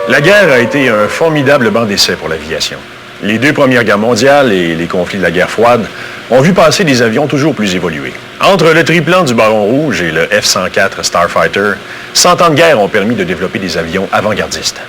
La guerre a été un formidable banc d'essai pour l'aviation. Les 2 premières guerres mondiales et les conflits de la guerre froide ont vu passer des avions toujours plus évolués. Entre le triplan du Baron Rouge et le F-104 Starfighter, 100 ans de guerre ont permis de développer des avions avant-gardistes.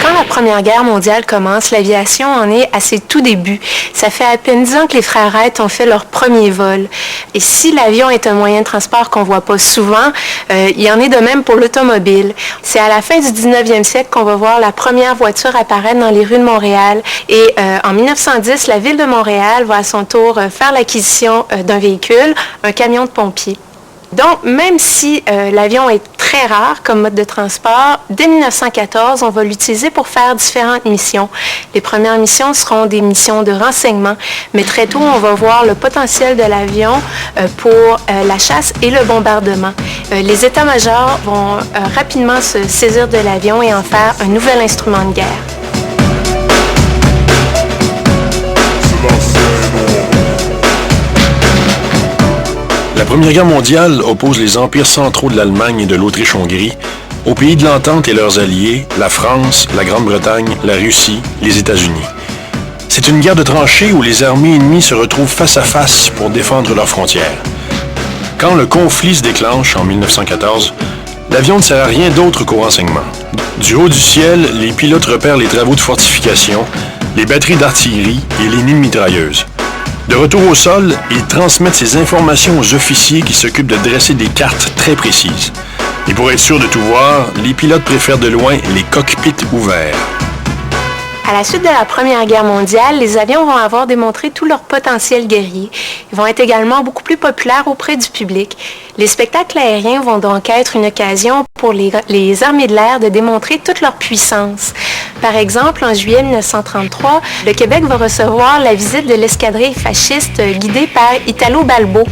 La Première Guerre mondiale commence, l'aviation en est à ses tout débuts. Ça fait à peine 10 ans que les frères Wright ont fait leur premier vol. Et si l'avion est un moyen de transport qu'on ne voit pas souvent, il y en est de même pour l'automobile. C'est à la fin du 19e siècle qu'on va voir la première voiture apparaître dans les rues de Montréal. Et en 1910, la ville de Montréal va à son tour faire l'acquisition d'un véhicule, un camion de pompiers. Donc, même si l'avion est très rare comme mode de transport, dès 1914, on va l'utiliser pour faire différentes missions. Les premières missions seront des missions de renseignement, mais très tôt, on va voir le potentiel de l'avion pour la chasse et le bombardement. Les états-majors vont rapidement se saisir de l'avion et en faire un nouvel instrument de guerre. La Première Guerre mondiale oppose les empires centraux de l'Allemagne et de l'Autriche-Hongrie aux pays de l'Entente et leurs alliés, la France, la Grande-Bretagne, la Russie, les États-Unis. C'est une guerre de tranchées où les armées ennemies se retrouvent face à face pour défendre leurs frontières. Quand le conflit se déclenche en 1914, l'avion ne sert à rien d'autre qu'au renseignement. Du haut du ciel, les pilotes repèrent les travaux de fortification, les batteries d'artillerie et les nids de mitrailleuses. De retour au sol, ils transmettent ces informations aux officiers qui s'occupent de dresser des cartes très précises. Et pour être sûr de tout voir, les pilotes préfèrent de loin les cockpits ouverts. À la suite de la Première Guerre mondiale, les avions vont avoir démontré tout leur potentiel guerrier. Ils vont être également beaucoup plus populaires auprès du public. Les spectacles aériens vont donc être une occasion pour les armées de l'air de démontrer toute leur puissance. Par exemple, en juillet 1933, le Québec va recevoir la visite de l'escadrille fasciste guidée par Italo Balbo.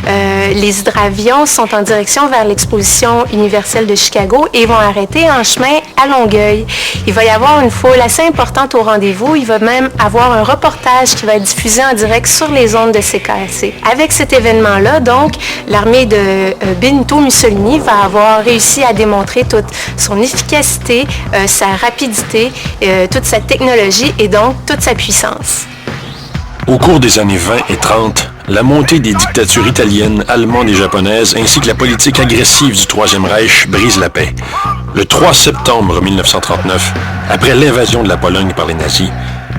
Les hydravions sont en direction vers l'exposition universelle de Chicago et vont arrêter en chemin à Longueuil. Il va y avoir une foule assez importante au rendez-vous. Il va même avoir un reportage qui va être diffusé en direct sur les ondes de CKRC. Avec cet événement-là, donc, l'armée de Benito Mussolini va avoir réussi à démontrer toute son efficacité, sa rapidité, toute sa technologie et donc toute sa puissance. Au cours des années 20 et 30, la montée des dictatures italiennes, allemandes et japonaises, ainsi que la politique agressive du Troisième Reich brise la paix. Le 3 septembre 1939, après l'invasion de la Pologne par les nazis,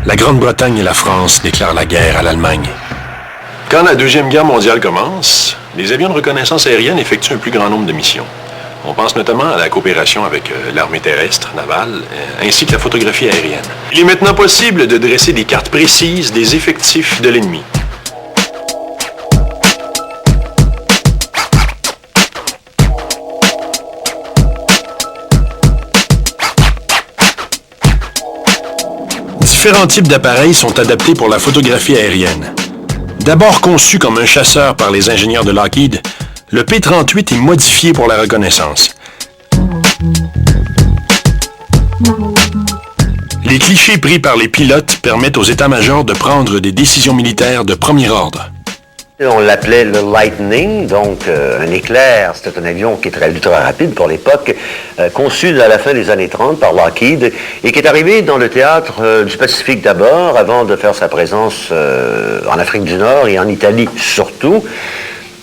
la Grande-Bretagne et la France déclarent la guerre à l'Allemagne. Quand la Deuxième Guerre mondiale commence, les avions de reconnaissance aérienne effectuent un plus grand nombre de missions. On pense notamment à la coopération avec l'armée terrestre, navale, ainsi que la photographie aérienne. Il est maintenant possible de dresser des cartes précises des effectifs de l'ennemi. Différents types d'appareils sont adaptés pour la photographie aérienne. D'abord conçu comme un chasseur par les ingénieurs de Lockheed, le P-38 est modifié pour la reconnaissance. Les clichés pris par les pilotes permettent aux états-majors de prendre des décisions militaires de premier ordre. On l'appelait le Lightning, donc un éclair. C'était un avion qui est très ultra rapide pour l'époque, conçu à la fin des années 30 par Lockheed et qui est arrivé dans le théâtre du Pacifique d'abord, avant de faire sa présence en Afrique du Nord et en Italie surtout.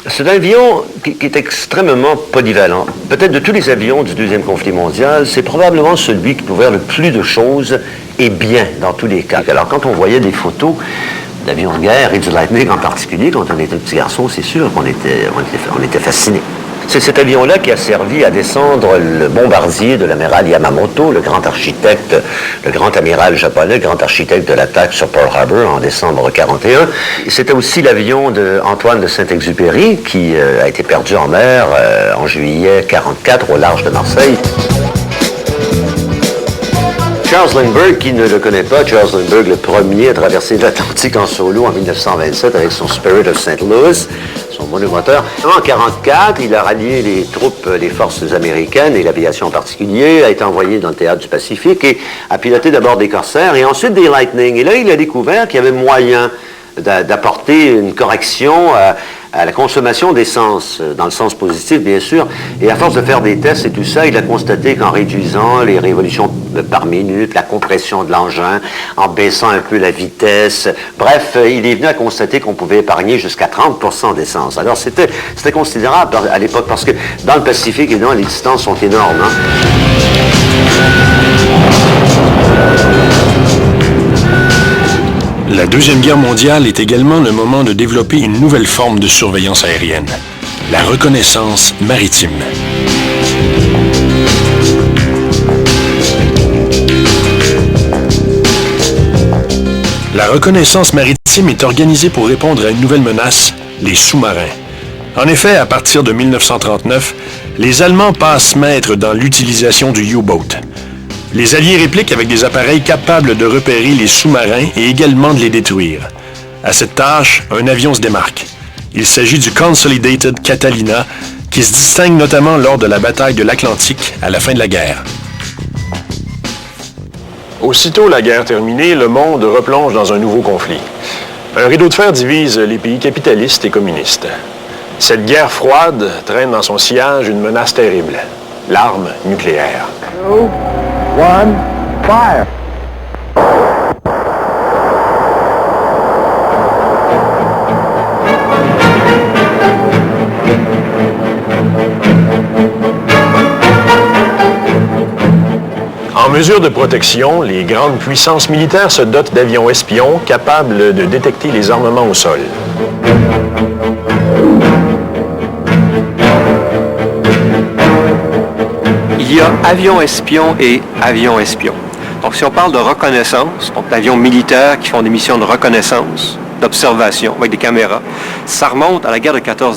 C'est un avion qui est extrêmement polyvalent. Peut-être de tous les avions du Deuxième conflit mondial, c'est probablement celui qui pouvait faire le plus de choses et bien dans tous les cas. Alors quand on voyait des photos d'avions de guerre et du Lightning en particulier, quand on était petit garçon, c'est sûr qu'on était fascinés. C'est cet avion-là qui a servi à descendre le bombardier de l'amiral Yamamoto, le grand architecte, le grand amiral japonais, le grand architecte de l'attaque sur Pearl Harbor en décembre 1941. C'était aussi l'avion d'Antoine de Saint-Exupéry qui a été perdu en mer en juillet 1944 au large de Marseille. Charles Lindbergh, qui ne le connaît pas, Charles Lindbergh, le premier à traverser l'Atlantique en solo en 1927 avec son Spirit of St. Louis, son monomoteur. En 1944, il a rallié les troupes, les forces américaines et l'aviation en particulier, a été envoyé dans le théâtre du Pacifique et a piloté d'abord des Corsaires et ensuite des Lightning. Et là, il a découvert qu'il y avait moyen d'apporter une correction à la consommation d'essence, dans le sens positif, bien sûr. Et à force de faire des tests et tout ça, il a constaté qu'en réduisant les révolutions par minute, la compression de l'engin, en baissant un peu la vitesse, bref, il est venu à constater qu'on pouvait épargner jusqu'à 30% d'essence. Alors, c'était considérable à l'époque, parce que dans le Pacifique, évidemment, les distances sont énormes. La Deuxième Guerre mondiale est également le moment de développer une nouvelle forme de surveillance aérienne, la reconnaissance maritime. La reconnaissance maritime est organisée pour répondre à une nouvelle menace, les sous-marins. En effet, à partir de 1939, les Allemands passent maître dans l'utilisation du U-boat. Les Alliés répliquent avec des appareils capables de repérer les sous-marins et également de les détruire. À cette tâche, un avion se démarque. Il s'agit du Consolidated Catalina, qui se distingue notamment lors de la bataille de l'Atlantique à la fin de la guerre. Aussitôt la guerre terminée, le monde replonge dans un nouveau conflit. Un rideau de fer divise les pays capitalistes et communistes. Cette guerre froide traîne dans son sillage une menace terrible, l'arme nucléaire. 2, 1, fire! En mesure de protection, les grandes puissances militaires se dotent d'avions espions capables de détecter les armements au sol. Il y a avions espions et avions espions. Donc, si on parle de reconnaissance, donc d'avions militaires qui font des missions de reconnaissance, d'observation avec des caméras, ça remonte à la guerre de 14-18.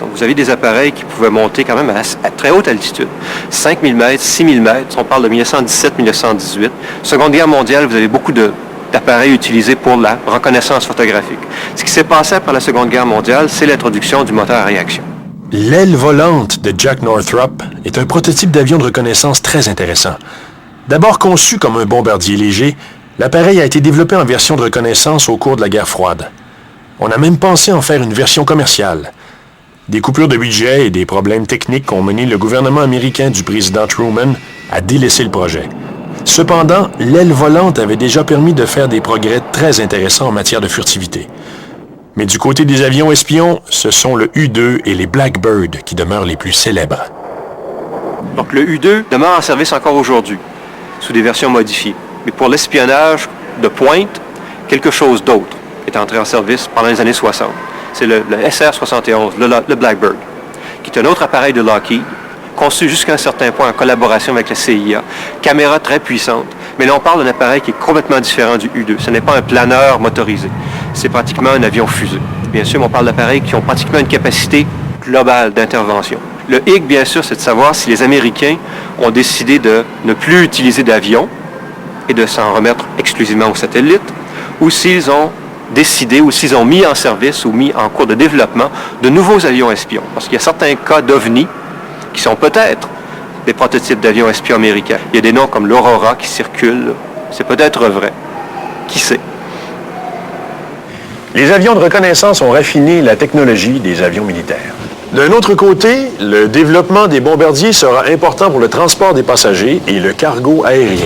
Donc, vous avez des appareils qui pouvaient monter quand même à très haute altitude, 5000 mètres, 6000 mètres, on parle de 1917-1918. Seconde Guerre mondiale, vous avez beaucoup d'appareils utilisés pour la reconnaissance photographique. Ce qui s'est passé après la Seconde Guerre mondiale, c'est l'introduction du moteur à réaction. L'aile volante de Jack Northrop est un prototype d'avion de reconnaissance très intéressant. D'abord conçu comme un bombardier léger, l'appareil a été développé en version de reconnaissance au cours de la guerre froide. On a même pensé en faire une version commerciale. Des coupures de budget et des problèmes techniques ont mené le gouvernement américain du président Truman à délaisser le projet. Cependant, l'aile volante avait déjà permis de faire des progrès très intéressants en matière de furtivité. Mais du côté des avions espions, ce sont le U-2 et les Blackbird qui demeurent les plus célèbres. Donc le U-2 demeure en service encore aujourd'hui, sous des versions modifiées. Mais pour l'espionnage de pointe, quelque chose d'autre est entré en service pendant les années 60. C'est le SR-71, le Blackbird, qui est un autre appareil de Lockheed, conçu jusqu'à un certain point en collaboration avec la CIA, caméra très puissante. Mais là, on parle d'un appareil qui est complètement différent du U-2. Ce n'est pas un planeur motorisé. C'est pratiquement un avion fusée. Bien sûr, on parle d'appareils qui ont pratiquement une capacité globale d'intervention. Le hic, bien sûr, c'est de savoir si les Américains ont décidé de ne plus utiliser d'avions et de s'en remettre exclusivement aux satellites, ou s'ils ont décidé, ou s'ils ont mis en service ou mis en cours de développement de nouveaux avions espions. Parce qu'il y a certains cas d'OVNI qui sont peut-être des prototypes d'avions espions américains. Il y a des noms comme l'Aurora qui circulent. C'est peut-être vrai. Qui sait? Les avions de reconnaissance ont raffiné la technologie des avions militaires. D'un autre côté, le développement des bombardiers sera important pour le transport des passagers et le cargo aérien.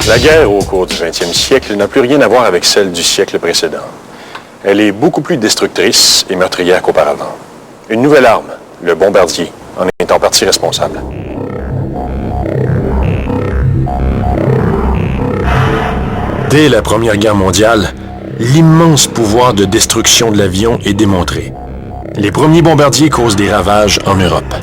La guerre au cours du 20e siècle n'a plus rien à voir avec celle du siècle précédent. Elle est beaucoup plus destructrice et meurtrière qu'auparavant. Une nouvelle arme, le bombardier, en est en partie responsable. Dès la Première Guerre mondiale, l'immense pouvoir de destruction de l'avion est démontré. Les premiers bombardiers causent des ravages en Europe.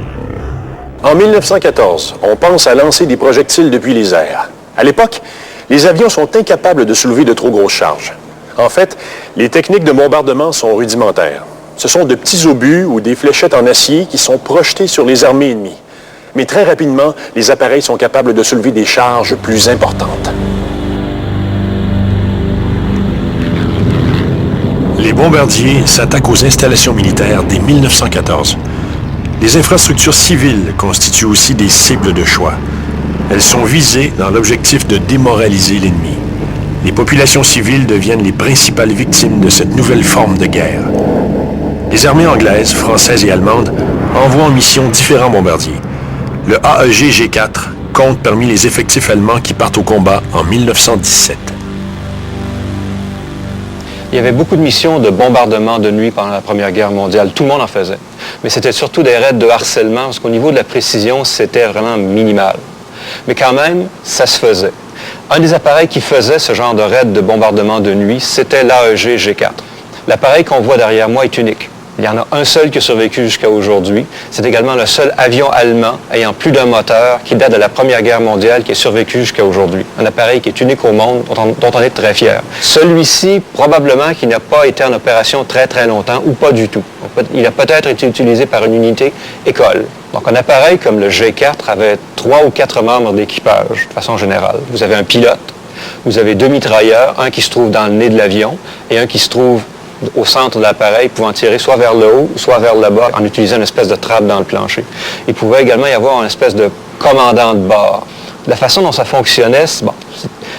En 1914, on pense à lancer des projectiles depuis les airs. À l'époque, les avions sont incapables de soulever de trop grosses charges. En fait, les techniques de bombardement sont rudimentaires. Ce sont de petits obus ou des fléchettes en acier qui sont projetées sur les armées ennemies. Mais très rapidement, les appareils sont capables de soulever des charges plus importantes. Les bombardiers s'attaquent aux installations militaires dès 1914. Les infrastructures civiles constituent aussi des cibles de choix. Elles sont visées dans l'objectif de démoraliser l'ennemi. Les populations civiles deviennent les principales victimes de cette nouvelle forme de guerre. Les armées anglaises, françaises et allemandes envoient en mission différents bombardiers. Le AEG G4 compte parmi les effectifs allemands qui partent au combat en 1917. Il y avait beaucoup de missions de bombardement de nuit pendant la Première Guerre mondiale. Tout le monde en faisait. Mais c'était surtout des raids de harcèlement, parce qu'au niveau de la précision, c'était vraiment minimal. Mais quand même, ça se faisait. Un des appareils qui faisait ce genre de raid de bombardement de nuit, c'était l'AEG G4. L'appareil qu'on voit derrière moi est unique. Il y en a un seul qui a survécu jusqu'à aujourd'hui. C'est également le seul avion allemand ayant plus d'un moteur qui date de la Première Guerre mondiale qui a survécu jusqu'à aujourd'hui. Un appareil qui est unique au monde, dont on est très fier. Celui-ci, probablement, qui n'a pas été en opération très très longtemps ou pas du tout. Il a peut-être été utilisé par une unité école. Donc un appareil comme le G4 avait 3 ou 4 membres d'équipage, de façon générale. Vous avez un pilote, vous avez 2 mitrailleurs, un qui se trouve dans le nez de l'avion et un qui se trouve au centre de l'appareil, pouvant tirer soit vers le haut, soit vers le bas, en utilisant une espèce de trappe dans le plancher. Il pouvait également y avoir une espèce de commandant de bord. La façon dont ça fonctionnait, il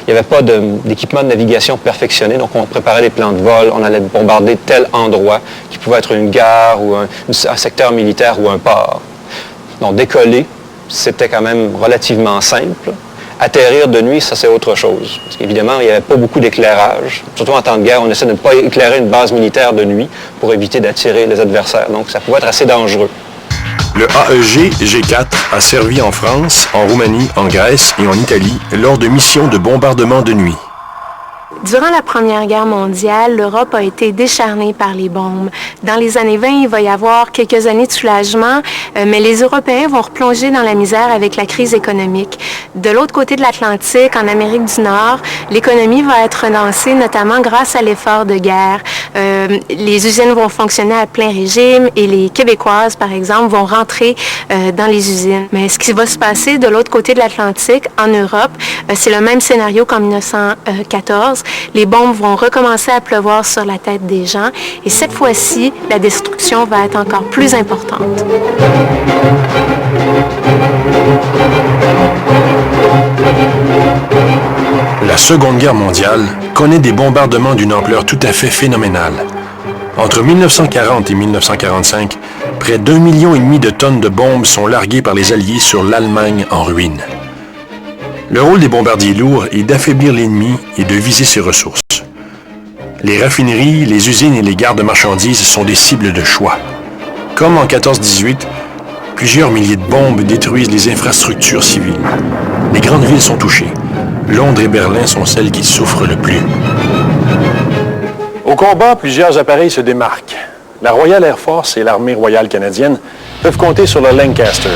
n'y avait pas d'équipement de navigation perfectionné, donc on préparait les plans de vol, on allait bombarder tel endroit, qui pouvait être une gare ou un secteur militaire ou un port. Donc décoller, c'était quand même relativement simple. Atterrir de nuit, ça c'est autre chose. Parce qu'évidemment, il n'y avait pas beaucoup d'éclairage. Surtout en temps de guerre, on essaie de ne pas éclairer une base militaire de nuit pour éviter d'attirer les adversaires. Donc ça pouvait être assez dangereux. Le AEG G4 a servi en France, en Roumanie, en Grèce et en Italie lors de missions de bombardement de nuit. Durant la Première Guerre mondiale, l'Europe a été décharnée par les bombes. Dans les années 20, il va y avoir quelques années de soulagement, mais les Européens vont replonger dans la misère avec la crise économique. De l'autre côté de l'Atlantique, en Amérique du Nord, l'économie va être relancée, notamment grâce à l'effort de guerre. Les usines vont fonctionner à plein régime et les Québécoises, par exemple, vont rentrer dans les usines. Mais ce qui va se passer de l'autre côté de l'Atlantique, en Europe, c'est le même scénario qu'en 1914. Les bombes vont recommencer à pleuvoir sur la tête des gens et cette fois-ci, la destruction va être encore plus importante. La Seconde Guerre mondiale connaît des bombardements d'une ampleur tout à fait phénoménale. Entre 1940 et 1945, près d'1,5 million de tonnes de bombes sont larguées par les Alliés sur l'Allemagne en ruine. Le rôle des bombardiers lourds est d'affaiblir l'ennemi et de viser ses ressources. Les raffineries, les usines et les gares de marchandises sont des cibles de choix. Comme en 14-18, plusieurs milliers de bombes détruisent les infrastructures civiles. Les grandes villes sont touchées. Londres et Berlin sont celles qui souffrent le plus. Au combat, plusieurs appareils se démarquent. La Royal Air Force et l'Armée royale canadienne peuvent compter sur le Lancaster.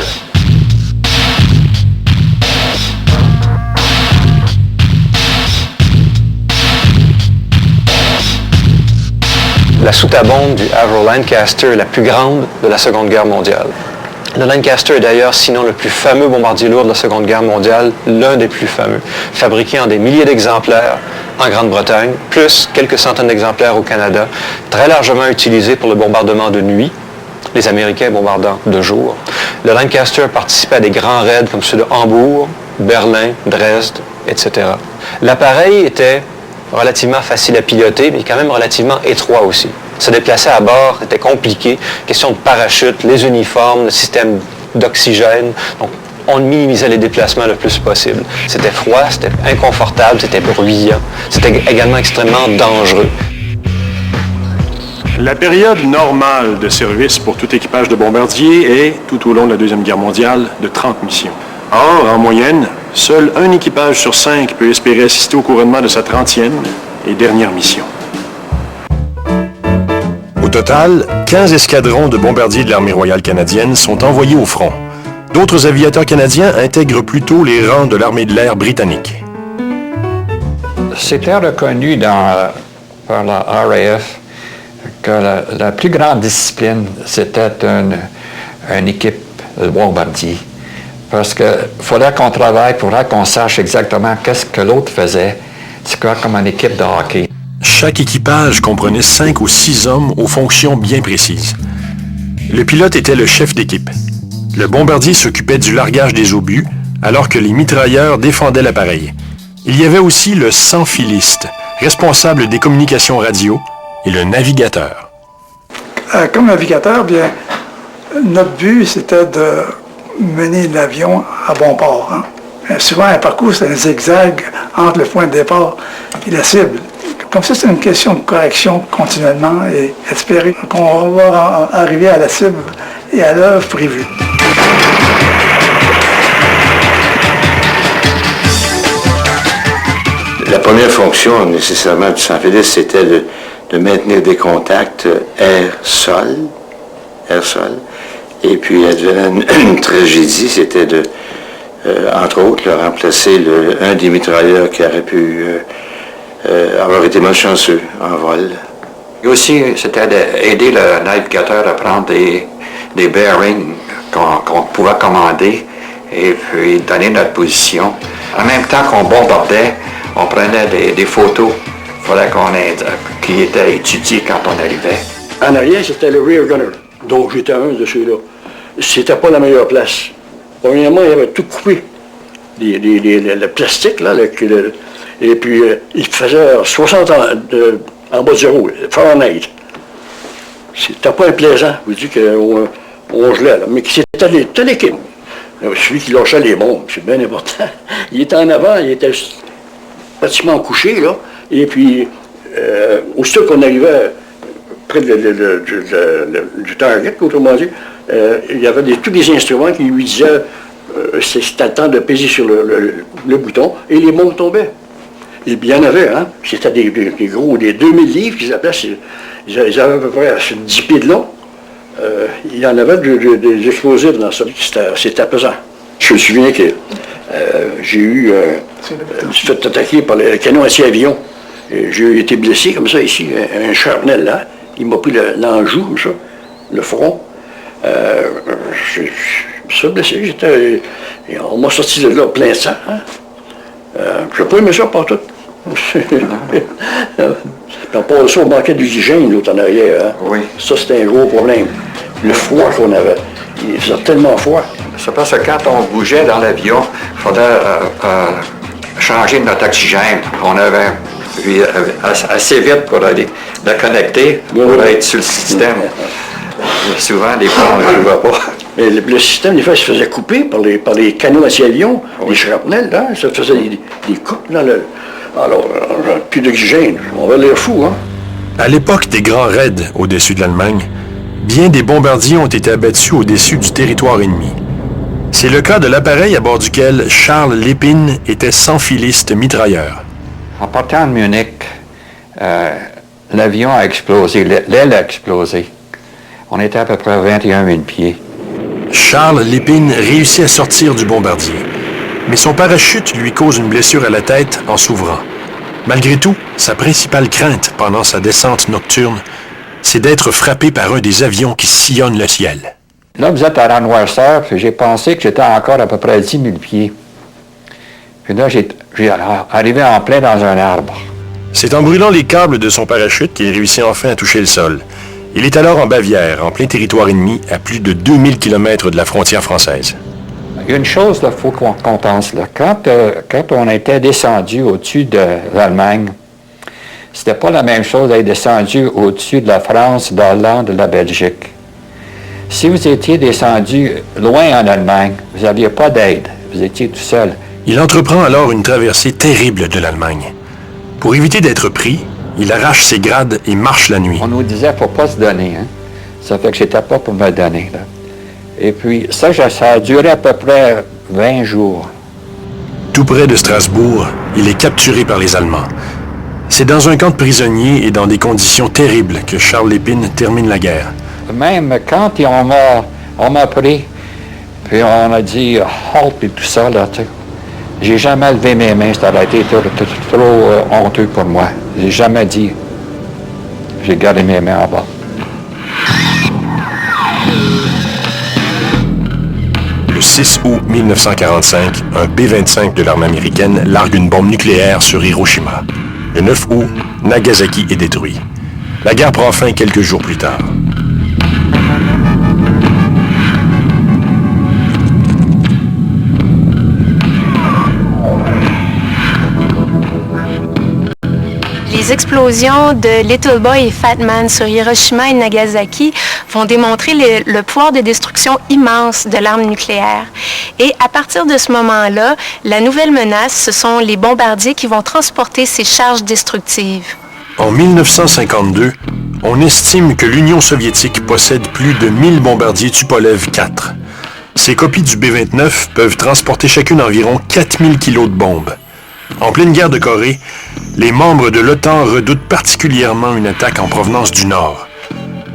La soute à bombe du Avro Lancaster est la plus grande de la Seconde Guerre mondiale. Le Lancaster est d'ailleurs, sinon le plus fameux bombardier lourd de la Seconde Guerre mondiale, l'un des plus fameux, fabriqué en des milliers d'exemplaires en Grande-Bretagne, plus quelques centaines d'exemplaires au Canada, très largement utilisé pour le bombardement de nuit, les Américains bombardant de jour. Le Lancaster participait à des grands raids comme ceux de Hambourg, Berlin, Dresde, etc. L'appareil était relativement facile à piloter, mais quand même relativement étroit aussi. Se déplacer à bord, c'était compliqué. Question de parachute, les uniformes, le système d'oxygène. Donc, on minimisait les déplacements le plus possible. C'était froid, c'était inconfortable, c'était bruyant. C'était également extrêmement dangereux. La période normale de service pour tout équipage de bombardier est, tout au long de la Deuxième Guerre mondiale, de 30 missions. Or, en moyenne, seul un équipage sur 5 peut espérer assister au couronnement de sa 30e et dernière mission. Au total, 15 escadrons de bombardiers de l'Armée royale canadienne sont envoyés au front. D'autres aviateurs canadiens intègrent plutôt les rangs de l'armée de l'air britannique. C'était reconnu par la RAF que la plus grande discipline, c'était une équipe de bombardiers. Parce qu'il fallait qu'on travaille, il faudrait qu'on sache exactement qu'est-ce que l'autre faisait. C'est quoi comme une équipe de hockey. Chaque équipage comprenait 5 ou 6 hommes aux fonctions bien précises. Le pilote était le chef d'équipe. Le bombardier s'occupait du largage des obus, alors que les mitrailleurs défendaient l'appareil. Il y avait aussi le sans-filiste, responsable des communications radio, et le navigateur. Comme navigateur, bien, notre but, c'était de mener l'avion à bon port. Hein. Souvent, un parcours, c'est un zigzag entre le point de départ et la cible. Comme ça, c'est une question de correction continuellement et espérer qu'on va arriver à la cible et à l'heure prévue. La première fonction, nécessairement, du sans-filiste, c'était de maintenir des contacts air-sol. Et puis, advenant une tragédie, c'était de, entre autres, remplacer un des mitrailleurs qui aurait pu avoir été malchanceux en vol. Et aussi, c'était d'aider le navigateur à prendre des bearings qu'on pouvait commander et puis donner notre position. En même temps qu'on bombardait, on prenait des photos. Il fallait qui étaient étudiées quand on arrivait. En arrière, c'était le rear gunner, donc j'étais un de ceux-là. C'était pas la meilleure place. Premièrement, il avait tout coupé. Le plastique, là, et puis il faisait 60 ans en bas de zéro, Fahrenheit. C'était pas plaisant, je vous dis qu'on gelait, là, mais c'était l'équipe. Celui qui lâchait les bombes, c'est bien important. Il était en avant, il était pratiquement couché, là, et puis aussitôt qu'on arrivait près du target, autrement dit, il y avait tous les instruments qui lui disaient c'était le temps de peser sur le bouton, et les bombes tombaient. Et bien, il y en avait, hein. C'était des gros, des 2000 livres qu'ils appelaient, ils avaient à peu près 10 pieds de long. Il y en avait des explosifs dans ça, c'était pesant. Je me souviens que j'ai fait attaquer par le canon anti-avion. J'ai été blessé comme ça ici, un charnel là. Il m'a pris l'enjoue, comme ça, le front. Je suis blessé, on m'a sorti de là plein sang. Hein? Je n'ai pas aimé ça partout. Dans pas ça, on manquait d'oxygène l'autre en arrière. Hein? Oui. Ça, c'était un gros problème. Le froid qu'on avait. Il faisait tellement froid. C'est parce que quand on bougeait dans l'avion, il fallait changer notre oxygène. On avait assez vite pour aller le connecter, pour être sur le système. Souvent, les fois, on ne le voit pas. Mais le système, des fois, il se faisait couper par les canons anti-avion, les shrapnels, là, ça faisait des coupes dans le... Alors, plus d'oxygène, on va l'air fou, hein? À l'époque des grands raids au-dessus de l'Allemagne, bien des bombardiers ont été abattus au-dessus du territoire ennemi. C'est le cas de l'appareil à bord duquel Charles Lépine était sans-filiste mitrailleur. En partant de Munich, l'avion a explosé, l'aile a explosé. On était à peu près 21 000 pieds. Charles Lépine réussit à sortir du bombardier, mais son parachute lui cause une blessure à la tête en s'ouvrant. Malgré tout, sa principale crainte pendant sa descente nocturne, c'est d'être frappé par un des avions qui sillonnent le ciel. Là, vous êtes à la noirceur, puis j'ai pensé que j'étais encore à peu près 10 000 pieds. Puis là, j'ai arrivé en plein dans un arbre. C'est en brûlant les câbles de son parachute qu'il réussit enfin à toucher le sol. Il est alors en Bavière, en plein territoire ennemi, à plus de 2000 km de la frontière française. Il y a une chose qu'il faut qu'on pense là. Quand on était descendu au-dessus de l'Allemagne, c'était pas la même chose d'être descendu au-dessus de la France, de l'Hollande, de la Belgique. Si vous étiez descendu loin en Allemagne, vous n'aviez pas d'aide. Vous étiez tout seul. Il entreprend alors une traversée terrible de l'Allemagne. Pour éviter d'être pris, il arrache ses grades et marche la nuit. On nous disait qu'il ne faut pas se donner. Hein? Ça fait que j'étais pas pour me donner. Là. Et puis, ça a duré à peu près 20 jours. Tout près de Strasbourg, il est capturé par les Allemands. C'est dans un camp de prisonniers et dans des conditions terribles que Charles Lépine termine la guerre. Même quand on m'a pris, Puis on a dit halt et tout ça, là, tu sais. J'ai jamais levé mes mains, ça a été trop honteux pour moi. J'ai jamais dit. J'ai gardé mes mains en bas. Le 6 août 1945, un B-25 de l'armée américaine largue une bombe nucléaire sur Hiroshima. Le 9 août, Nagasaki est détruit. La guerre prend fin quelques jours plus tard. Les explosions de Little Boy et Fat Man sur Hiroshima et Nagasaki vont démontrer le pouvoir de destruction immense de l'arme nucléaire. Et à partir de ce moment-là, la nouvelle menace, ce sont les bombardiers qui vont transporter ces charges destructives. En 1952, on estime que l'Union soviétique possède plus de 1000 bombardiers Tupolev 4. Ces copies du B-29 peuvent transporter chacune environ 4000 kilos de bombes. En pleine guerre de Corée, les membres de l'OTAN redoutent particulièrement une attaque en provenance du Nord.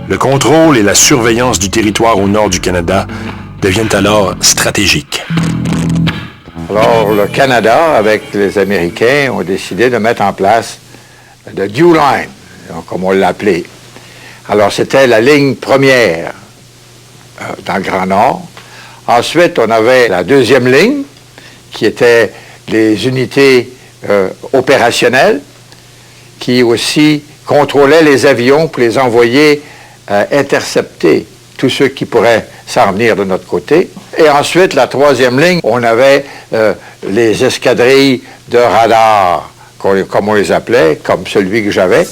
Le contrôle et la surveillance du territoire au nord du Canada deviennent alors stratégiques. Alors, le Canada, avec les Américains, ont décidé de mettre en place le Dew Line, comme on l'appelait. Alors, c'était la ligne première dans le Grand Nord. Ensuite, on avait la deuxième ligne, qui était les unités opérationnelles, qui aussi contrôlaient les avions pour les envoyer intercepter tous ceux qui pourraient s'en venir de notre côté. Et ensuite, la troisième ligne, on avait les escadrilles de radar, comme on les appelait, comme celui que j'avais.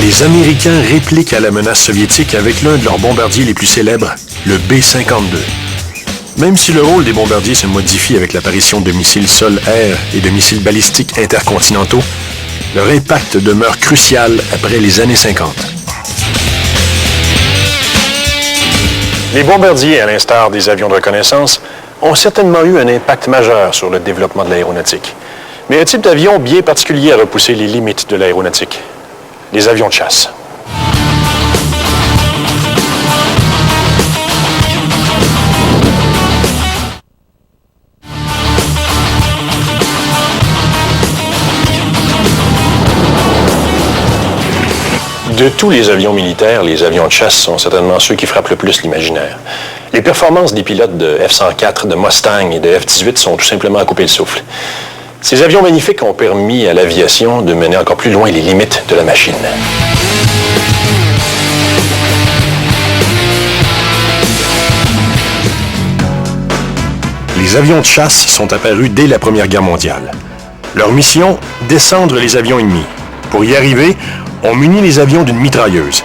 Les Américains répliquent à la menace soviétique avec l'un de leurs bombardiers les plus célèbres, le B-52. Même si le rôle des bombardiers se modifie avec l'apparition de missiles sol-air et de missiles balistiques intercontinentaux, leur impact demeure crucial après les années 50. Les bombardiers, à l'instar des avions de reconnaissance, ont certainement eu un impact majeur sur le développement de l'aéronautique. Mais un type d'avion bien particulier a repoussé les limites de l'aéronautique, les avions de chasse. De tous les avions militaires, les avions de chasse sont certainement ceux qui frappent le plus l'imaginaire. Les performances des pilotes de F-104, de Mustang et de F-18 sont tout simplement à couper le souffle. Ces avions magnifiques ont permis à l'aviation de mener encore plus loin les limites de la machine. Les avions de chasse sont apparus dès la Première Guerre mondiale. Leur mission, descendre les avions ennemis. Pour y arriver, on munit les avions d'une mitrailleuse.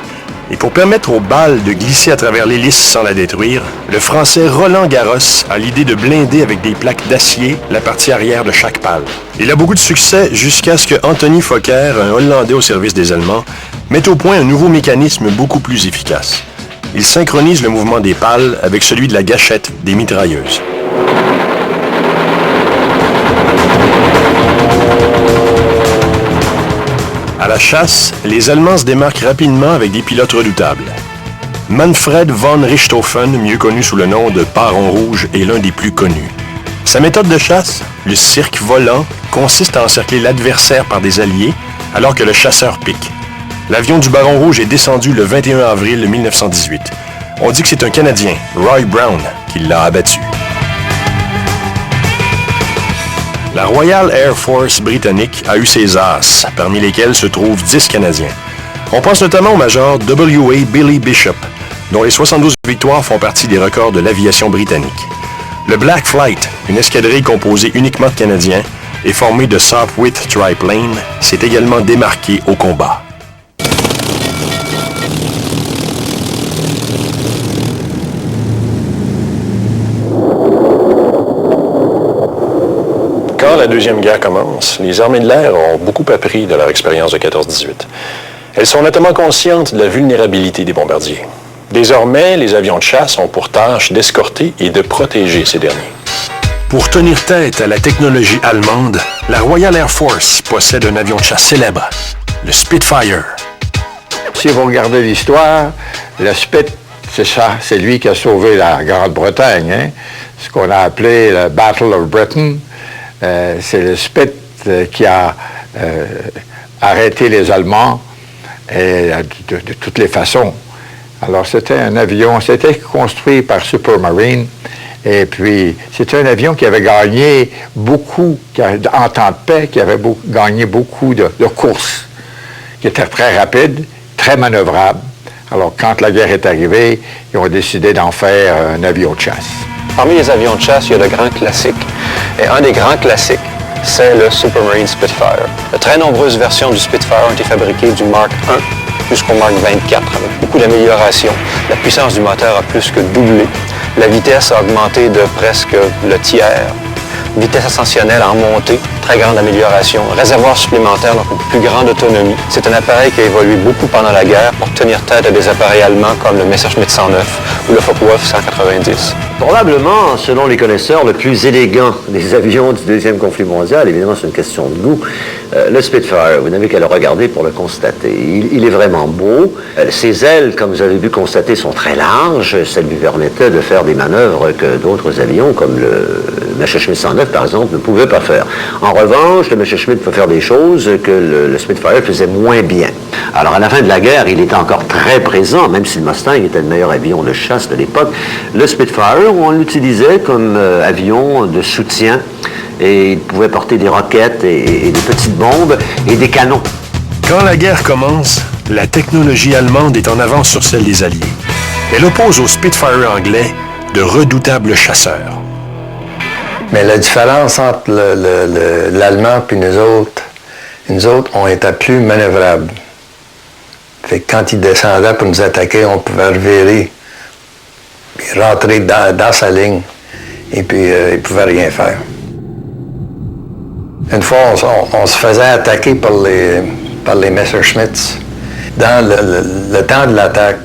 Et pour permettre aux balles de glisser à travers l'hélice sans la détruire, le Français Roland Garros a l'idée de blinder avec des plaques d'acier la partie arrière de chaque pale. Il a beaucoup de succès jusqu'à ce que Anthony Fokker, un Hollandais au service des Allemands, mette au point un nouveau mécanisme beaucoup plus efficace. Il synchronise le mouvement des pales avec celui de la gâchette des mitrailleuses. À la chasse, les Allemands se démarquent rapidement avec des pilotes redoutables. Manfred von Richthofen, mieux connu sous le nom de Baron Rouge, est l'un des plus connus. Sa méthode de chasse, le cirque volant, consiste à encercler l'adversaire par des alliés alors que le chasseur pique. L'avion du Baron Rouge est descendu le 21 avril 1918. On dit que c'est un Canadien, Roy Brown, qui l'a abattu. La Royal Air Force britannique a eu ses as, parmi lesquels se trouvent 10 Canadiens. On pense notamment au major W.A. Billy Bishop, dont les 72 victoires font partie des records de l'aviation britannique. Le Black Flight, une escadrille composée uniquement de Canadiens et formée de Sopwith Triplane, s'est également démarqué au combat. Quand la Deuxième Guerre commence, les armées de l'air ont beaucoup appris de leur expérience de 14-18. Elles sont notamment conscientes de la vulnérabilité des bombardiers. Désormais, les avions de chasse ont pour tâche d'escorter et de protéger ces derniers. Pour tenir tête à la technologie allemande, la Royal Air Force possède un avion de chasse célèbre, le Spitfire. Si vous regardez l'histoire, le c'est ça, c'est lui qui a sauvé la Grande-Bretagne, hein? Ce qu'on a appelé le Battle of Britain. C'est le Spit qui a arrêté les Allemands et, de toutes les façons. Alors, c'était un avion, c'était construit par Supermarine, et puis c'était un avion qui avait gagné beaucoup, en temps de paix, qui avait gagné beaucoup de courses, qui était très rapide, très manœuvrable. Alors, quand la guerre est arrivée, ils ont décidé d'en faire un avion de chasse. Parmi les avions de chasse, il y a le grand classique. Et un des grands classiques, c'est le Supermarine Spitfire. De très nombreuses versions du Spitfire ont été fabriquées du Mark I jusqu'au Mark 24, avec beaucoup d'améliorations. La puissance du moteur a plus que doublé. La vitesse a augmenté de presque le tiers. Vitesse ascensionnelle en montée, très grande amélioration. Réservoir supplémentaire, donc une plus grande autonomie. C'est un appareil qui a évolué beaucoup pendant la guerre pour tenir tête à des appareils allemands comme le Messerschmitt 109 ou le Focke-Wulf 190. Probablement, selon les connaisseurs, le plus élégant des avions du Deuxième conflit mondial, évidemment c'est une question de goût, le Spitfire, vous n'avez qu'à le regarder pour le constater. Il est vraiment beau. Ses ailes, comme vous avez pu constater, sont très larges. Ça lui permettait de faire des manœuvres que d'autres avions, comme le Messerschmitt 109 par exemple, ne pouvaient pas faire. En revanche, le Messerschmitt peut faire des choses que le Spitfire faisait moins bien. Alors à la fin de la guerre, il était encore très présent, même si le Mustang était le meilleur avion de chasse de l'époque. Le Spitfire, on l'utilisait comme avion de soutien et il pouvait porter des roquettes et des petites bombes et des canons. Quand la guerre commence, la technologie allemande est en avance sur celle des Alliés. Elle oppose aux Spitfire anglais de redoutables chasseurs. Mais la différence entre l'Allemand et nous autres, on était plus manœuvrables. Fait que quand ils descendaient pour nous attaquer, on pouvait revirer, puis rentrer dans sa ligne, et puis ils ne pouvaient rien faire. Une fois, on se faisait attaquer par les Messerschmitts. Dans le temps de l'attaque,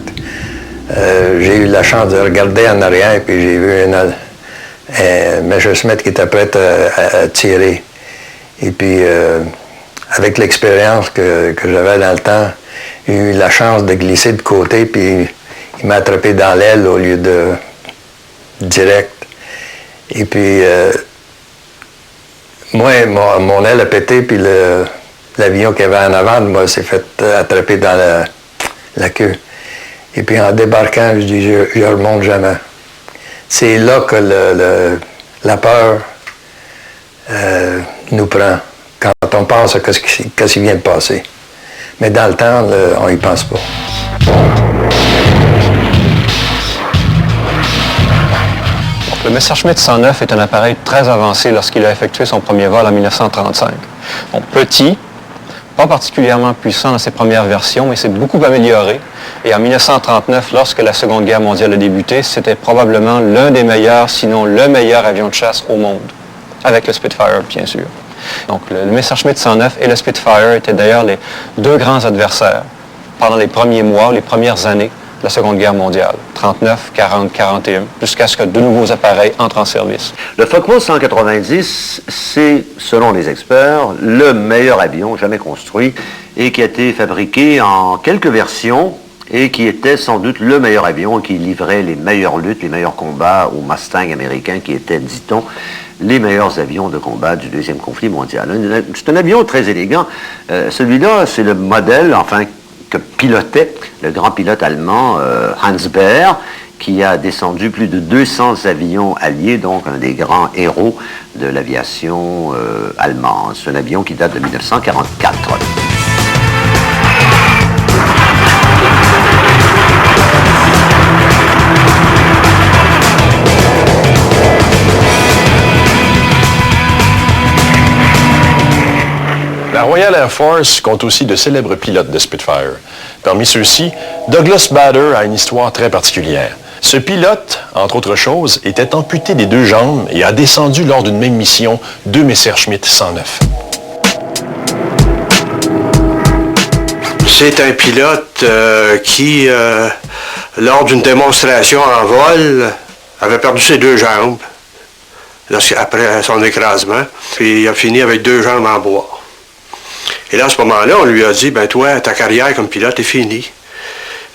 j'ai eu la chance de regarder en arrière, puis j'ai vu un Messerschmitt qui était prêt à tirer. Et puis, avec l'expérience que j'avais dans le temps, j'ai eu la chance de glisser de côté, puis il m'a attrapé dans l'aile au lieu de direct. Et puis, moi, mon aile a pété, puis l'avion qu'il y avait en avant de moi s'est fait attraper dans la queue. Et puis, en débarquant, je dis, je remonte jamais. C'est là que la peur nous prend, quand on pense à ce qui vient de passer. Mais dans le temps, on n'y pense pas. Le Messerschmitt 109 est un appareil très avancé lorsqu'il a effectué son premier vol en 1935. Donc, petit, pas particulièrement puissant dans ses premières versions, mais c'est beaucoup amélioré. Et en 1939, lorsque la Seconde Guerre mondiale a débuté, c'était probablement l'un des meilleurs, sinon le meilleur avion de chasse au monde, avec le Spitfire, bien sûr. Donc, le Messerschmitt 109 et le Spitfire étaient d'ailleurs les deux grands adversaires pendant les premiers mois, les premières années de la Seconde Guerre mondiale, 39, 40, 41, jusqu'à ce que de nouveaux appareils entrent en service. Le Focke-Wulf 190, c'est, selon les experts, le meilleur avion jamais construit et qui a été fabriqué en quelques versions et qui était sans doute le meilleur avion qui livrait les meilleures luttes, les meilleurs combats aux Mustang américains qui étaient, dit-on, les meilleurs avions de combat du Deuxième conflit mondial. C'est un avion très élégant. Celui-là, c'est le modèle, enfin, que pilotait le grand pilote allemand Hans Baer, qui a descendu plus de 200 avions alliés, donc un des grands héros de l'aviation allemande. C'est un avion qui date de 1944. La Royal Air Force compte aussi de célèbres pilotes de Spitfire. Parmi ceux-ci, Douglas Bader a une histoire très particulière. Ce pilote, entre autres choses, était amputé des deux jambes et a descendu lors d'une même mission 2 Messerschmitt 109. C'est un pilote qui, lors d'une démonstration en vol, avait perdu ses deux jambes après son écrasement. Puis il a fini avec 2 jambes en bois. Et là, à ce moment-là, on lui a dit, ben toi, ta carrière comme pilote est finie.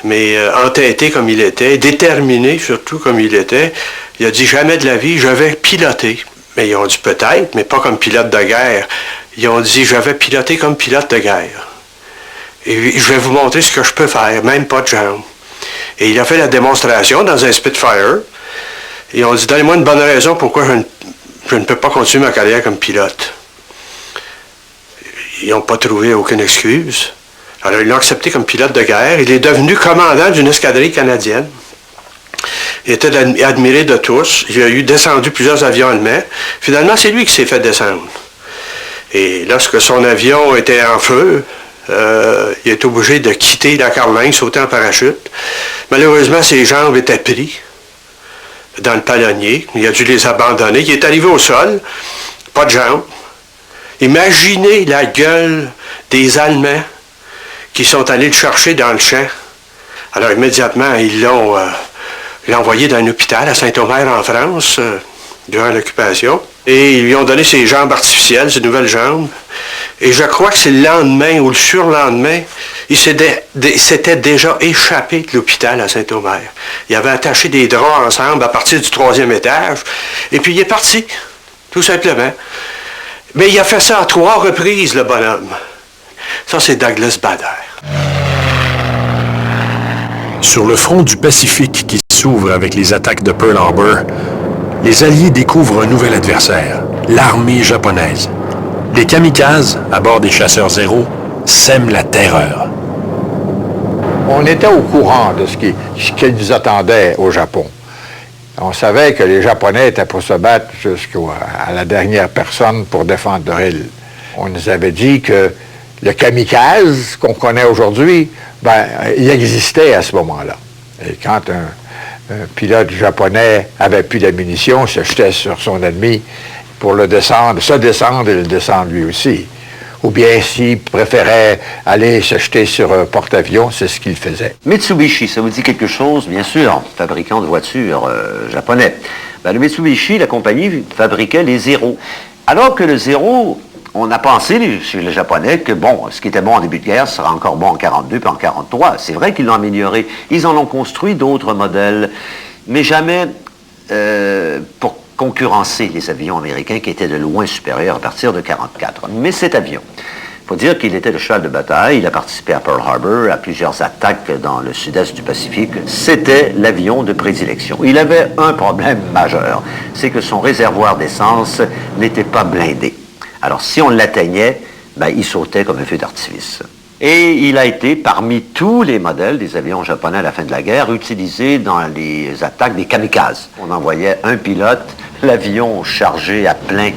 mais entêté comme il était, déterminé surtout comme il était, il a dit jamais de la vie, je vais piloter. Mais ils ont dit peut-être, mais pas comme pilote de guerre. Ils ont dit je vais piloter comme pilote de guerre. Et je vais vous montrer ce que je peux faire, même pas de jambes. Et il a fait la démonstration dans un Spitfire. Et on dit donnez-moi une bonne raison pourquoi je ne peux pas continuer ma carrière comme pilote. Ils n'ont pas trouvé aucune excuse. Alors, ils l'ont accepté comme pilote de guerre. Il est devenu commandant d'une escadrille canadienne. Il était admiré de tous. Il a eu descendu plusieurs avions allemands. Finalement, c'est lui qui s'est fait descendre. Et lorsque son avion était en feu, il est obligé de quitter la Caroline, sauter en parachute. Malheureusement, ses jambes étaient prises dans le palonnier. Il a dû les abandonner. Il est arrivé au sol, pas de jambes. Imaginez la gueule des Allemands qui sont allés le chercher dans le champ. Alors immédiatement, ils l'ont envoyé dans un hôpital à Saint-Omer en France durant l'occupation. Et ils lui ont donné ses jambes artificielles, ses nouvelles jambes. Et je crois que c'est le lendemain ou le surlendemain, il s'était déjà échappé de l'hôpital à Saint-Omer. Il avait attaché des draps ensemble à partir du 3e étage. Et puis il est parti, tout simplement. Mais il a fait ça à 3 reprises, le bonhomme. Ça, c'est Douglas Bader. Sur le front du Pacifique qui s'ouvre avec les attaques de Pearl Harbor, les Alliés découvrent un nouvel adversaire, l'armée japonaise. Les kamikazes, à bord des chasseurs Zéro, sèment la terreur. On était au courant de ce qui nous attendait au Japon. On savait que les Japonais étaient pour se battre jusqu'à la dernière personne pour défendre leur île. On nous avait dit que le kamikaze qu'on connaît aujourd'hui, il existait à ce moment-là. Et quand un pilote japonais avait plus de munitions, se jetait sur son ennemi pour se descendre et le descendre lui aussi. Ou bien s'il préférait aller se jeter sur un porte-avions, c'est ce qu'il faisait. Mitsubishi, ça vous dit quelque chose, bien sûr, fabricant de voitures japonais. Le Mitsubishi, la compagnie, fabriquait les Zéro. Alors que le Zéro, on a pensé chez les Japonais que, ce qui était bon en début de guerre sera encore bon en 42 puis en 43. C'est vrai qu'ils l'ont amélioré. Ils en ont construit d'autres modèles, mais jamais pour concurrencer les avions américains qui étaient de loin supérieurs à partir de 1944. Mais cet avion, il faut dire qu'il était le cheval de bataille, il a participé à Pearl Harbor, à plusieurs attaques dans le sud-est du Pacifique. C'était l'avion de prédilection. Il avait un problème majeur, c'est que son réservoir d'essence n'était pas blindé. Alors si on l'atteignait, il sautait comme un feu d'artifice. Et il a été, parmi tous les modèles des avions japonais à la fin de la guerre, utilisé dans les attaques des kamikazes. On envoyait un pilote, l'avion chargé à plein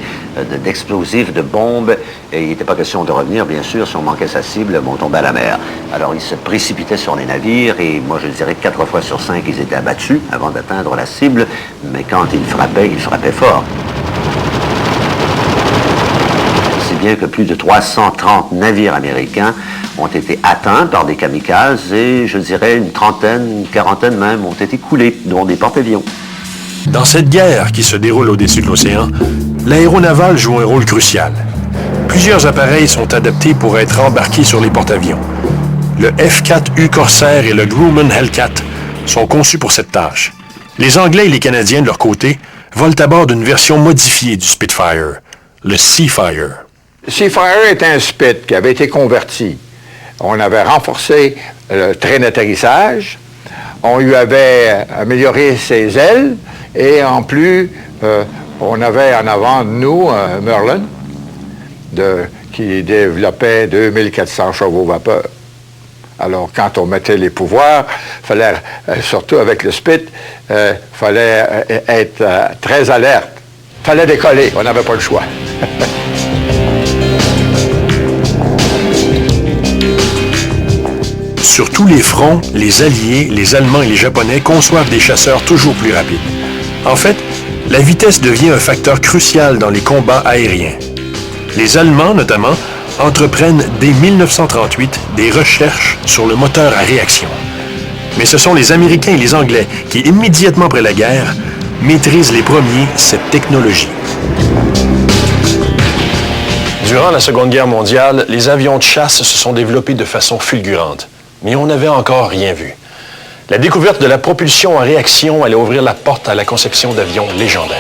d'explosifs, de bombes, et il n'était pas question de revenir, bien sûr, si on manquait sa cible, on tombait à la mer. Alors il se précipitait sur les navires, et moi je dirais que 4 fois sur 5, ils étaient abattus avant d'atteindre la cible, mais quand ils frappaient fort. Si bien que plus de 330 navires américains ont été atteints par des kamikazes et, je dirais, une quarantaine même, ont été coulés, dont des porte-avions. Dans cette guerre qui se déroule au-dessus de l'océan, l'aéronaval joue un rôle crucial. Plusieurs appareils sont adaptés pour être embarqués sur les porte-avions. Le F-4U Corsair et le Grumman Hellcat sont conçus pour cette tâche. Les Anglais et les Canadiens, de leur côté, volent à bord d'une version modifiée du Spitfire, le Seafire. Le Seafire est un Spit qui avait été converti. On avait renforcé le train d'atterrissage, on lui avait amélioré ses ailes, et en plus, on avait en avant de nous un Merlin qui développait 2400 chevaux vapeur. Alors, quand on mettait les pouvoirs, fallait, surtout avec le Spit, fallait être très alerte. Fallait décoller, on n'avait pas le choix. Sur tous les fronts, les Alliés, les Allemands et les Japonais conçoivent des chasseurs toujours plus rapides. En fait, la vitesse devient un facteur crucial dans les combats aériens. Les Allemands, notamment, entreprennent dès 1938 des recherches sur le moteur à réaction. Mais ce sont les Américains et les Anglais qui, immédiatement après la guerre, maîtrisent les premiers cette technologie. Durant la Seconde Guerre mondiale, les avions de chasse se sont développés de façon fulgurante. Mais on n'avait encore rien vu. La découverte de la propulsion en réaction allait ouvrir la porte à la conception d'avions légendaires.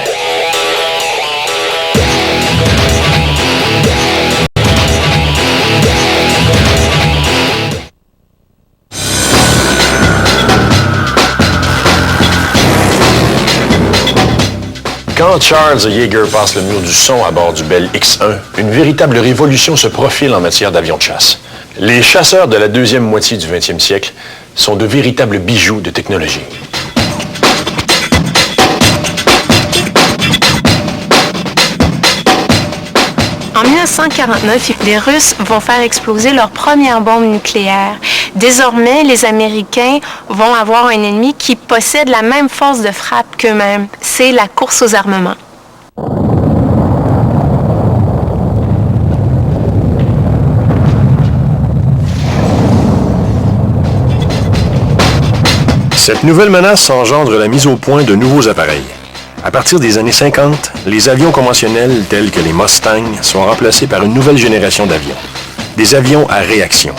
Quand Charles Yeager passe le mur du son à bord du Bell X-1, une véritable révolution se profile en matière d'avions de chasse. Les chasseurs de la deuxième moitié du 20e siècle sont de véritables bijoux de technologie. En 1949, les Russes vont faire exploser leur première bombe nucléaire. Désormais, les Américains vont avoir un ennemi qui possède la même force de frappe qu'eux-mêmes. C'est la course aux armements. Cette nouvelle menace engendre la mise au point de nouveaux appareils. À partir des années 50, les avions conventionnels tels que les Mustang sont remplacés par une nouvelle génération d'avions, des avions à réaction.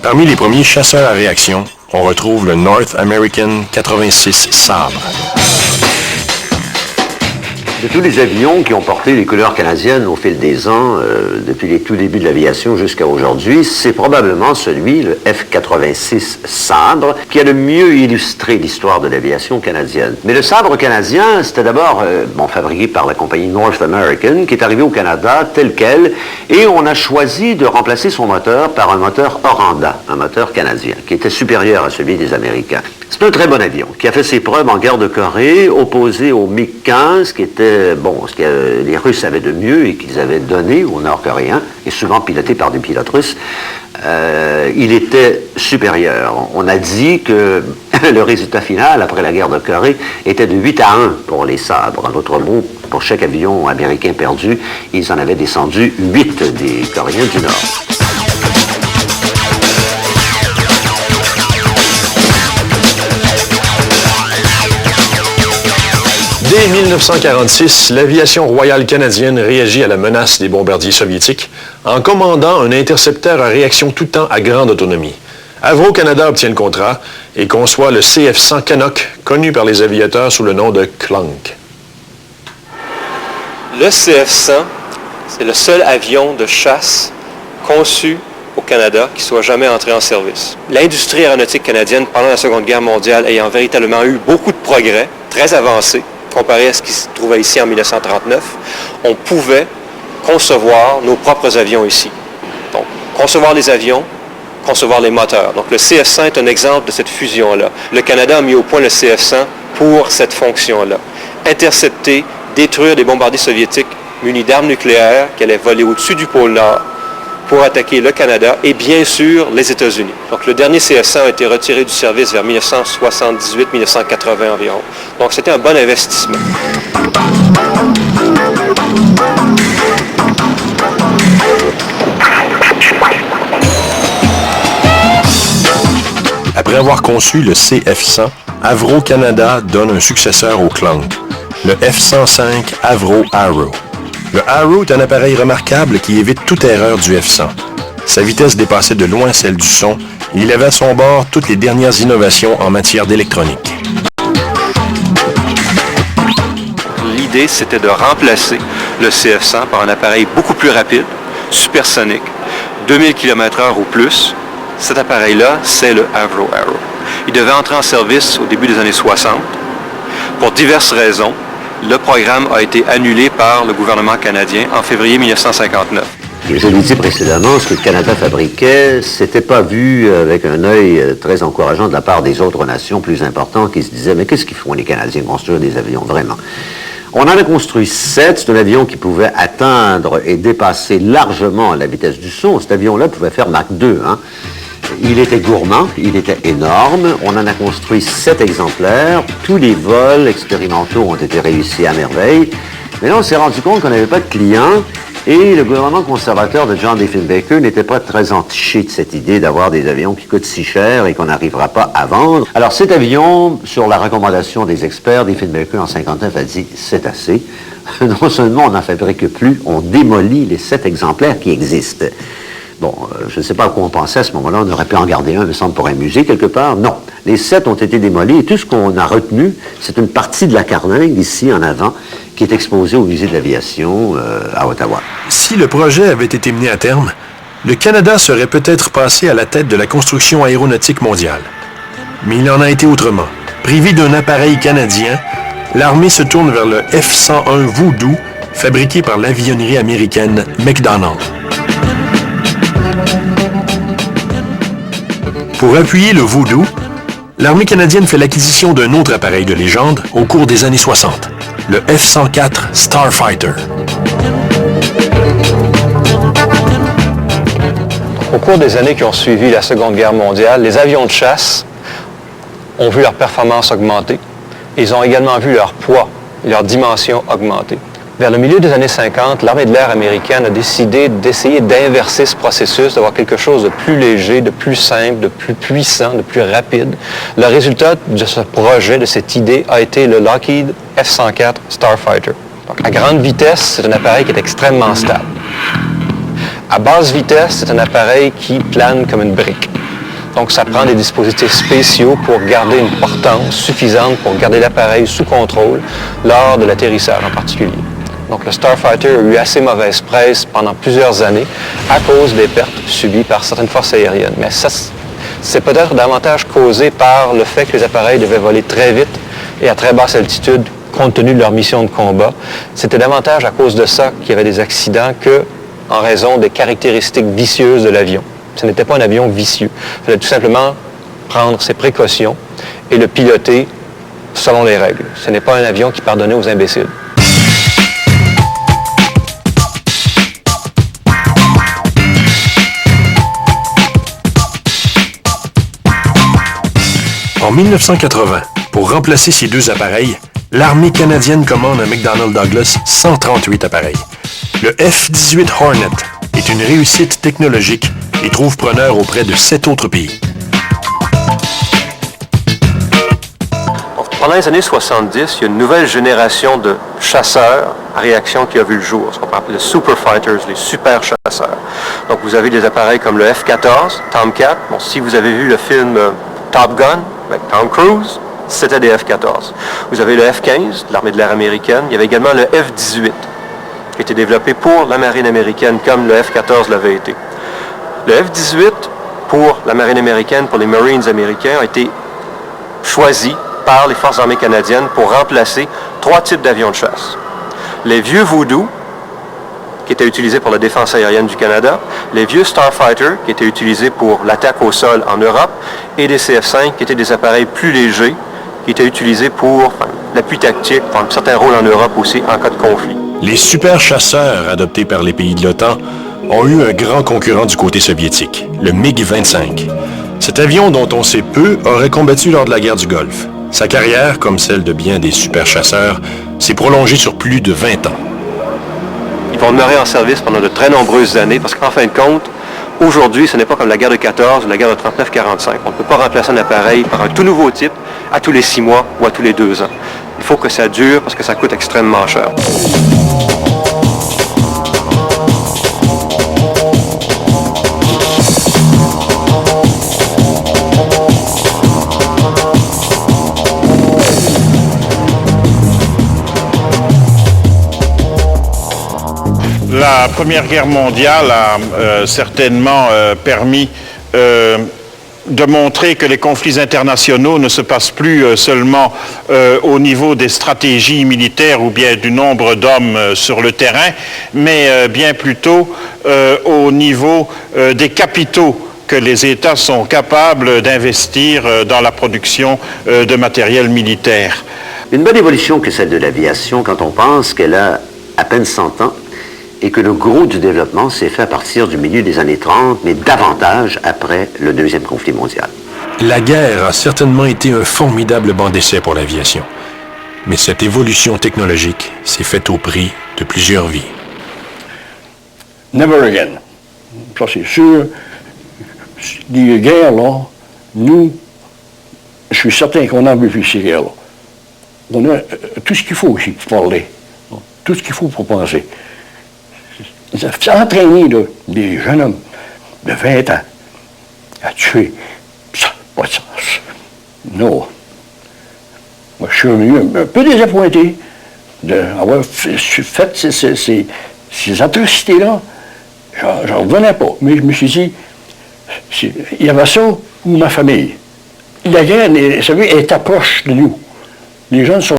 Parmi les premiers chasseurs à réaction, on retrouve le North American 86 Sabre. De tous les avions qui ont porté les couleurs canadiennes au fil des ans, depuis les tout débuts de l'aviation jusqu'à aujourd'hui, c'est probablement celui, le F-86 Sabre, qui a le mieux illustré l'histoire de l'aviation canadienne. Mais le Sabre canadien, c'était d'abord fabriqué par la compagnie North American, qui est arrivé au Canada tel quel, et on a choisi de remplacer son moteur par un moteur Oranda, un moteur canadien, qui était supérieur à celui des Américains. C'est un très bon avion, qui a fait ses preuves en guerre de Corée, opposé au MiG-15, qui était ce que les Russes avaient de mieux et qu'ils avaient donné aux Nord-Coréens, et souvent piloté par des pilotes russes. Il était supérieur. On a dit que le résultat final, après la guerre de Corée, était de 8-1 pour les Sabres. En d'autres mots, pour chaque avion américain perdu, ils en avaient descendu 8 des Coréens du Nord. Dès 1946, l'aviation royale canadienne réagit à la menace des bombardiers soviétiques en commandant un intercepteur à réaction tout temps à grande autonomie. Avro Canada obtient le contrat et conçoit le CF-100 Canuck, connu par les aviateurs sous le nom de Clunk. Le CF-100, c'est le seul avion de chasse conçu au Canada qui soit jamais entré en service. L'industrie aéronautique canadienne, pendant la Seconde Guerre mondiale, ayant véritablement eu beaucoup de progrès, très avancés, comparé à ce qui se trouvait ici en 1939, on pouvait concevoir nos propres avions ici. Donc, concevoir les avions, concevoir les moteurs. Donc, le CF-100 est un exemple de cette fusion-là. Le Canada a mis au point le CF-100 pour cette fonction-là. Intercepter, détruire des bombardiers soviétiques munis d'armes nucléaires qui allaient voler au-dessus du pôle Nord pour attaquer le Canada et bien sûr les États-Unis. Donc le dernier CF-100 a été retiré du service vers 1978-1980 environ. Donc c'était un bon investissement. Après avoir conçu le CF-100, Avro Canada donne un successeur au Clunk, le F-105 Avro Arrow. Le Arrow est un appareil remarquable qui évite toute erreur du F-100. Sa vitesse dépassait de loin celle du son et il avait à son bord toutes les dernières innovations en matière d'électronique. L'idée, c'était de remplacer le CF-100 par un appareil beaucoup plus rapide, supersonique, 2000 km/h ou plus. Cet appareil-là, c'est le Avro Arrow. Il devait entrer en service au début des années 60. Pour diverses raisons, le programme a été annulé par le gouvernement canadien en février 1959. Je l'ai dit précédemment, ce que le Canada fabriquait, c'était pas vu avec un œil très encourageant de la part des autres nations plus importantes qui se disaient « Mais qu'est-ce qu'ils font les Canadiens construire des avions, vraiment ?» On en a construit 7. C'est un avion qui pouvait atteindre et dépasser largement la vitesse du son. Cet avion-là pouvait faire Mach 2, hein. Il était gourmand, il était énorme. On en a construit 7 exemplaires. Tous les vols expérimentaux ont été réussis à merveille. Mais là, on s'est rendu compte qu'on n'avait pas de clients et le gouvernement conservateur de John Diefenbaker n'était pas très entiché de cette idée d'avoir des avions qui coûtent si cher et qu'on n'arrivera pas à vendre. Alors cet avion, sur la recommandation des experts, Diefenbaker en 1959 a dit « c'est assez ». Non seulement on n'en fabrique plus, on démolit les 7 exemplaires qui existent. Bon, je ne sais pas à quoi on pensait à ce moment-là. On aurait pu en garder un, il me semble, pour un musée quelque part. Non. Les 7 ont été démolis et tout ce qu'on a retenu, c'est une partie de la carlingue, ici en avant, qui est exposée au musée de l'aviation à Ottawa. Si le projet avait été mené à terme, le Canada serait peut-être passé à la tête de la construction aéronautique mondiale. Mais il en a été autrement. Privé d'un appareil canadien, l'armée se tourne vers le F-101 Voodoo, fabriqué par l'avionnerie américaine McDonnell. Pour appuyer le Voodoo, l'armée canadienne fait l'acquisition d'un autre appareil de légende au cours des années 60, le F-104 Starfighter. Au cours des années qui ont suivi la Seconde Guerre mondiale, les avions de chasse ont vu leur performance augmenter. Ils ont également vu leur poids et leur dimension augmenter. Vers le milieu des années 50, l'armée de l'air américaine a décidé d'essayer d'inverser ce processus, d'avoir quelque chose de plus léger, de plus simple, de plus puissant, de plus rapide. Le résultat de ce projet, de cette idée, a été le Lockheed F-104 Starfighter. Donc, à grande vitesse, c'est un appareil qui est extrêmement stable. À basse vitesse, c'est un appareil qui plane comme une brique. Donc, ça prend des dispositifs spéciaux pour garder une portance suffisante pour garder l'appareil sous contrôle lors de l'atterrissage en particulier. Donc, le Starfighter a eu assez mauvaise presse pendant plusieurs années à cause des pertes subies par certaines forces aériennes. Mais ça, c'est peut-être davantage causé par le fait que les appareils devaient voler très vite et à très basse altitude compte tenu de leur mission de combat. C'était davantage à cause de ça qu'il y avait des accidents que en raison des caractéristiques vicieuses de l'avion. Ce n'était pas un avion vicieux. Il fallait tout simplement prendre ses précautions et le piloter selon les règles. Ce n'est pas un avion qui pardonnait aux imbéciles. En 1980, pour remplacer ces deux appareils, l'armée canadienne commande à McDonnell Douglas 138 appareils. Le F-18 Hornet est une réussite technologique et trouve preneur auprès de 7 autres pays. Pendant les années 70, il y a une nouvelle génération de chasseurs à réaction qui a vu le jour, ce qu'on peut appeler les super fighters, les super chasseurs. Donc vous avez des appareils comme le F-14, Tomcat. Bon, si vous avez vu le film Top Gun avec Tom Cruise, c'était des F-14. Vous avez le F-15, l'armée de l'air américaine. Il y avait également le F-18, qui était développé pour la marine américaine, comme le F-14 l'avait été. Le F-18, pour la marine américaine, pour les Marines américains, a été choisi par les forces armées canadiennes pour remplacer 3 types d'avions de chasse. Les vieux Voodoo, qui étaient utilisés pour la défense aérienne du Canada, les vieux Starfighter, qui étaient utilisés pour l'attaque au sol en Europe, et des CF-5, qui étaient des appareils plus légers, qui étaient utilisés pour l'appui tactique, pour certains rôles en Europe aussi, en cas de conflit. Les super chasseurs adoptés par les pays de l'OTAN ont eu un grand concurrent du côté soviétique, le MiG-25. Cet avion, dont on sait peu, aurait combattu lors de la guerre du Golfe. Sa carrière, comme celle de bien des super chasseurs, s'est prolongée sur plus de 20 ans. Ils vont demeurer en service pendant de très nombreuses années parce qu'en fin de compte, aujourd'hui, ce n'est pas comme la guerre de 14 ou la guerre de 39-45. On ne peut pas remplacer un appareil par un tout nouveau type à tous les 6 mois ou à tous les 2 ans. Il faut que ça dure parce que ça coûte extrêmement cher. La Première Guerre mondiale a certainement permis de montrer que les conflits internationaux ne se passent plus seulement au niveau des stratégies militaires ou bien du nombre d'hommes sur le terrain, mais bien plutôt au niveau des capitaux que les États sont capables d'investir dans la production de matériel militaire. Une bonne évolution que celle de l'aviation quand on pense qu'elle a à peine 100 ans et que le gros du développement s'est fait à partir du milieu des années 30, mais davantage après le deuxième conflit mondial. La guerre a certainement été un formidable banc d'essai pour l'aviation. Mais cette évolution technologique s'est faite au prix de plusieurs vies. Never again. Ça, c'est sûr. Les guerres, là, nous, je suis certain qu'on a vécu ces guerres-là. On a tout ce qu'il faut aussi pour parler. Tout ce qu'il faut pour penser. Ça a entraîné là, des jeunes hommes de 20 ans à tuer. Ça n'a pas de sens. Non. Moi, je suis un peu désappointé d'avoir fait ces atrocités-là. J'en revenais pas. Mais je me suis dit, il y avait ça ou ma famille. La guerre, vous savez, est proche de nous. Les gens sont